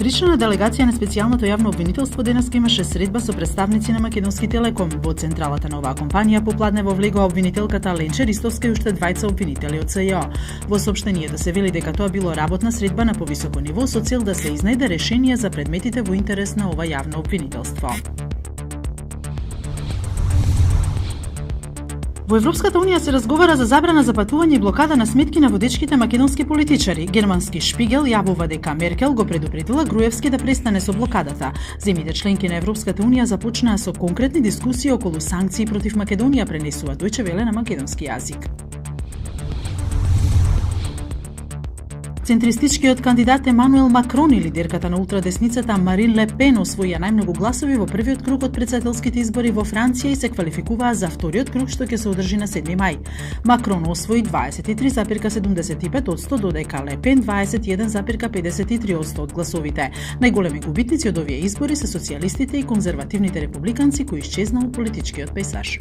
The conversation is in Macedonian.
Тричлена делегација на специјалното јавно обвинителство денеска имаше средба со представници на Македонски телеком. Во централата на оваа компанија попладнево влегоа обвинителката Ленче Ристовска и уште двајца обвинители од СЈО. Во соопштението се вели дека тоа било работна средба на повисоко ниво со цел да се изнајде решение за предметите во интерес на ова јавно обвинителство. Во Европската унија се разговара за забрана за патување и блокада на сметки на водечките македонски политичари. Германски Шпигел јавува дека Меркел го предупредила Груевски да престане со блокадата. Земјите членки на Европската унија започнаа со конкретни дискусии околу санкции против Македонија, пренесува Дојче Веле на македонски јазик. Центристичкиот кандидат Емануел Макрон и лидерката на ултрадесницата Марин Ле Пен освоија најмногу гласови во првиот круг од претседателските избори во Франција и се квалификуваа за вториот круг што ќе се одржи на 7 мај. Макрон освои 23,75%, додека Ле Пен 21,53% од гласовите. Најголеми губитници од овие избори се социјалистите и конзервативните републиканци кои исчезнаа од политичкиот пејзаж.